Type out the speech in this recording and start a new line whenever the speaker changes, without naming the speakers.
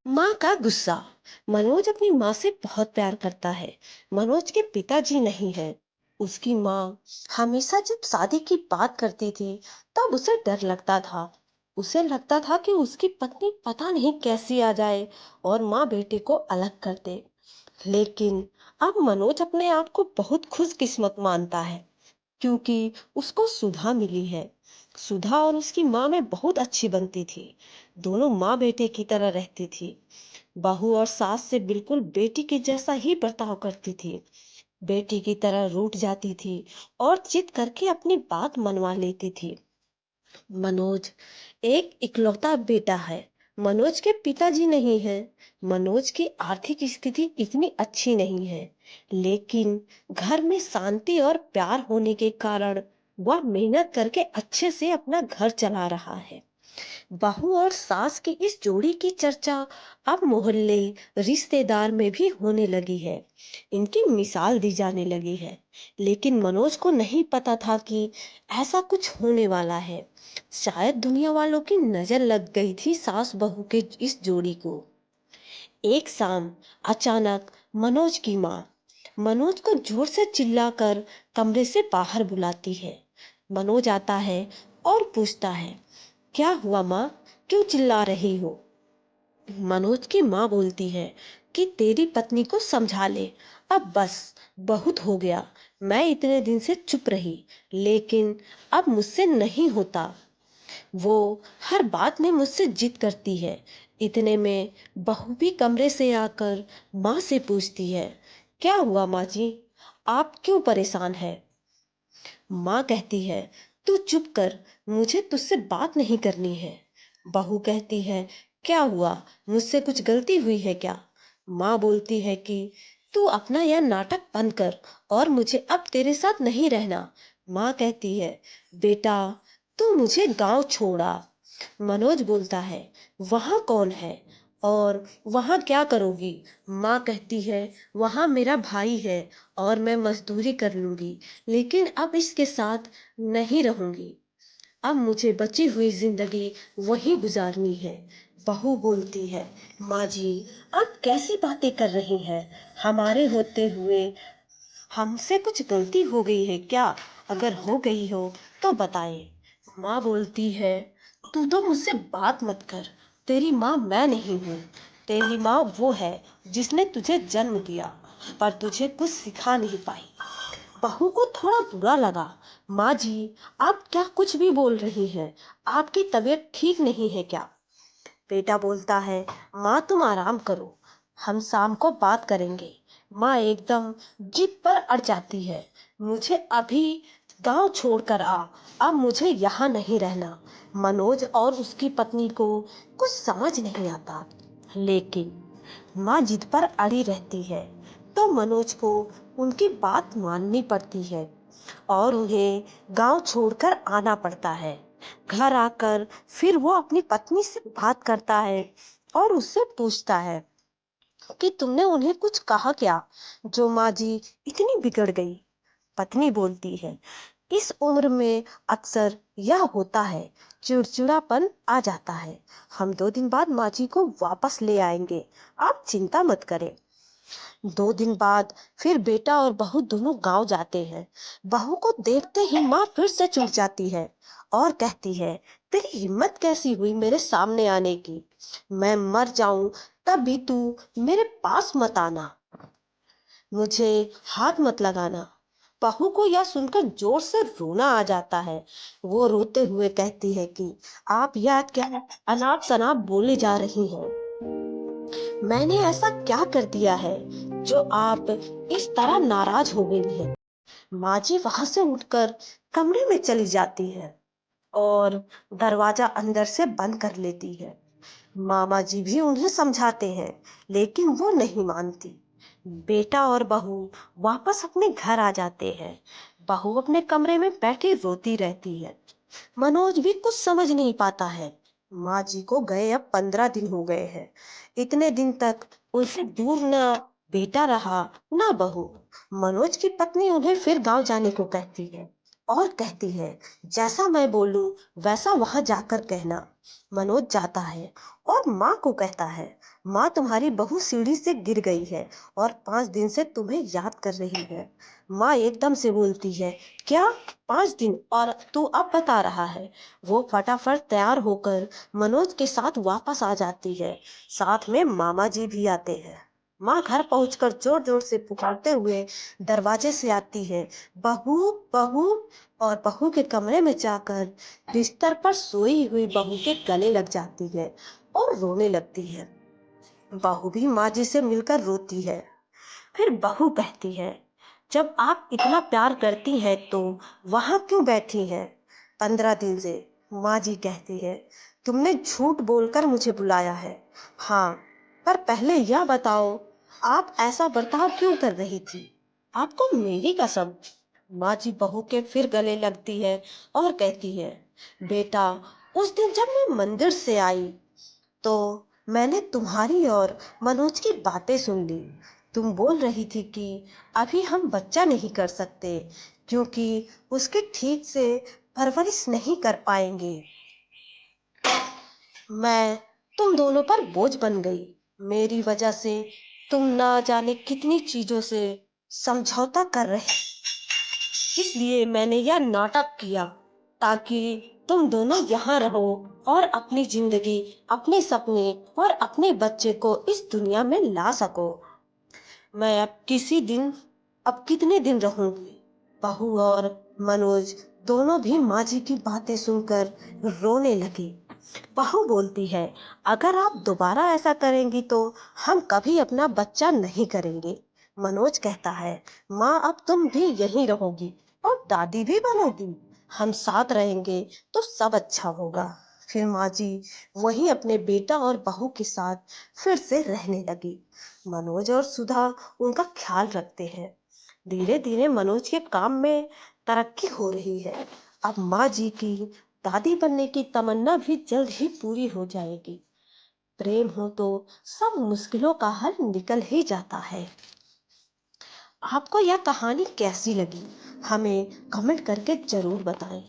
माँ का गुस्सा। मनोज अपनी माँ से बहुत प्यार करता है। मनोज के पिताजी नहीं है। उसकी माँ हमेशा जब शादी की बात करती थी तब उसे डर लगता था। उसे लगता था कि उसकी पत्नी पता नहीं कैसी आ जाए और माँ बेटे को अलग कर दे। लेकिन अब मनोज अपने आप को बहुत खुशकिस्मत मानता है क्योंकि उसको सुधा मिली है। सुधा और उसकी माँ में बहुत अच्छी बनती थी। दोनों माँ बेटे की तरह रहती थी। बहू और सास से बिल्कुल बेटी के जैसा ही बर्ताव करती थी। बेटी की तरह रूठ जाती थी और जिद करके अपनी बात मनवा लेती थी। मनोज एक इकलौता बेटा है। मनोज के पिताजी नहीं है। मनोज की आर्थिक स्थिति इतनी अच्छी नहीं है, लेकिन घर में शांति और प्यार होने के कारण वह मेहनत करके अच्छे से अपना घर चला रहा है। बहू और सास की इस जोड़ी की चर्चा अब मोहल्ले, रिश्तेदार में भी होने लगी है। इनकी मिसाल दी जाने लगी है। लेकिन मनोज को नहीं पता था कि ऐसा कुछ होने वाला है। शायद दुनिया वालों की नजर लग गई थी सास बहू के इस जोड़ी को। एक शाम अचानक मनोज की माँ मनोज को जोर से चिल्लाकर कमरे से बाहर बुलाती है। मनोज आता है और पूछता है, क्या हुआ माँ, क्यों चिल्ला रही हो? मनोज की माँ बोलती है कि तेरी पत्नी को समझा ले। अब बस बहुत हो गया। मैं इतने दिन से चुप रही, लेकिन अब मुझसे नहीं होता। वो हर बात में मुझसे जिद करती है। इतने में बहू भी कमरे से आकर माँ से पूछती है, क्या हुआ माँ जी, आप क्यों परेशान है? माँ कहती है, तू चुप कर, मुझे तुझसे बात नहीं करनी है। बहू कहती है, क्या हुआ, मुझसे कुछ गलती हुई है क्या? माँ बोलती है कि तू अपना यह नाटक बंद कर और मुझे अब तेरे साथ नहीं रहना। माँ कहती है, बेटा तू मुझे गांव छोड़ा। मनोज बोलता है, वहाँ कौन है और वहाँ क्या करोगी? माँ कहती है, वहाँ मेरा भाई है और मैं मजदूरी कर लूंगी, लेकिन अब इसके साथ नहीं रहूंगी। अब मुझे बची हुई जिंदगी वही गुजारनी है। बहू बोलती है, माँ जी आप कैसी बातें कर रही हैं? हमारे होते हुए हमसे कुछ गलती हो गई है क्या? अगर हो गई हो तो बताएं। माँ बोलती है, तू तो मुझसे बात मत कर। तेरी माँ मैं नहीं हूँ। तेरी माँ वो है जिसने तुझे जन्म दिया, पर तुझे कुछ सिखा नहीं पाई। बहू को थोड़ा बुरा लगा। माँ जी आप क्या कुछ भी बोल रही हैं? आपकी तबीयत ठीक नहीं है क्या? बेटा बोलता है, माँ तुम आराम करो, हम शाम को बात करेंगे। माँ एकदम जिद पर अड़ जाती है, मुझे अभी गांव छोड़कर आ, अब मुझे यहाँ नहीं रहना। मनोज और उसकी पत्नी को कुछ समझ नहीं आता, लेकिन माँ जिद पर अड़ी रहती है तो मनोज को उनकी बात माननी पड़ती है और उन्हें गांव छोड़कर आना पड़ता है। घर आकर फिर वो अपनी पत्नी से बात करता है और उससे पूछता है कि तुमने उन्हें कुछ कहा क्या जो माँ जी इतनी बिगड़ गई? पत्नी बोलती है, इस उम्र में अक्सर यह होता है, चिड़चिड़ापन आ जाता है। हम 2 दिन बाद माँ जी को वापस ले आएंगे, आप चिंता मत करें। 2 दिन बाद फिर बेटा और बहू दोनों गांव जाते हैं। बहू को देखते ही माँ फिर से चुप जाती है और कहती है, तेरी हिम्मत कैसी हुई मेरे सामने आने की? मैं मर जाऊं तब भी तू मेरे पास मत आना, मुझे हाथ मत लगाना। बहू को यह सुनकर जोर से रोना आ जाता है। वो रोते हुए कहती है कि आप यह क्या अनाप शनाप बोले जा रही हैं? मैंने ऐसा क्या कर दिया है जो आप इस तरह नाराज हो गई हैं? माँ जी वहां से उठकर कमरे में चली जाती है और दरवाजा अंदर से बंद कर लेती है। मामा जी भी उन्हें समझाते हैं, लेकिन वो नहीं मानती। बेटा और बहू वापस अपने घर आ जाते हैं। बहू अपने कमरे में बैठी रोती रहती है। मनोज भी कुछ समझ नहीं पाता है। माँ जी को गए अब 15 दिन हो गए हैं। इतने दिन तक उनसे दूर ना बेटा रहा ना बहू। मनोज की पत्नी उन्हें फिर गांव जाने को कहती है, और कहती है, जैसा मैं बोलूं वैसा वहां जाकर कहना। मनोज जाता है और माँ को कहता है, माँ तुम्हारी बहू सीढ़ी से गिर गई है और 5 दिन से तुम्हें याद कर रही है। माँ एकदम से बोलती है, क्या 5 दिन और तू अब बता रहा है। वो फटाफट तैयार होकर मनोज के साथ वापस आ जाती है। साथ में मामा जी भी आते हैं। माँ घर पहुंचकर जोर जोर से पुकारते हुए दरवाजे से आती है, बहू, बहू। और बहू के कमरे में जाकर बिस्तर पर सोई हुई बहू के गले लग जाती है और रोने लगती है। बहू भी माँ जी से मिलकर रोती है। फिर बहू कहती है, जब आप इतना प्यार करती हैं तो वहां क्यों बैठी हैं 15 दिन से। माँ जी कहती है, तुमने झूठ बोलकर मुझे बुलाया है। हाँ, पर पहले यह बताओ, आप ऐसा बर्ताव क्यों कर रही थी। आपको मेरी कसम। माँ जी बहू के फिर गले लगती है और कहती है, बेटा, उस दिन जब मैं मंदिर से आई तो मैंने तुम्हारी और मनोज की बातें सुन ली। तुम बोल रही थी कि अभी हम बच्चा नहीं कर सकते क्योंकि उसकी ठीक से परवरिश नहीं कर पाएंगे। मैं तुम दोनों पर बोझ बन गई। मेरी वजह से तुम ना जाने कितनी चीजों से समझौता कर रहे, इसलिए मैंने यह नाटक किया ताकि तुम दोनों यहाँ रहो और अपनी जिंदगी, अपने सपने और अपने बच्चे को इस दुनिया में ला सको। मैं अब कितने दिन रहूंगी। बहू और मनोज दोनों भी माँ जी की बातें सुनकर रोने लगे। बहू बोलती है, अगर आप दोबारा ऐसा करेंगी तो हम कभी अपना बच्चा नहीं करेंगे। मनोज कहता है, माँ अब तुम भी यहीं रहोगी और दादी भी बनोगी। हम साथ रहेंगे तो सब अच्छा होगा। फिर माँ जी वहीं अपने बेटा और बहू के साथ फिर से रहने लगी। मनोज और सुधा उनका ख्याल रखते हैं। धीरे धीरे मनोज के काम में तरक्की हो रही है। अब माँ जी की दादी बनने की तमन्ना भी जल्द ही पूरी हो जाएगी। प्रेम हो तो सब मुश्किलों का हल निकल ही जाता है। आपको यह कहानी कैसी लगी, हमें कमेंट करके जरूर बताएं।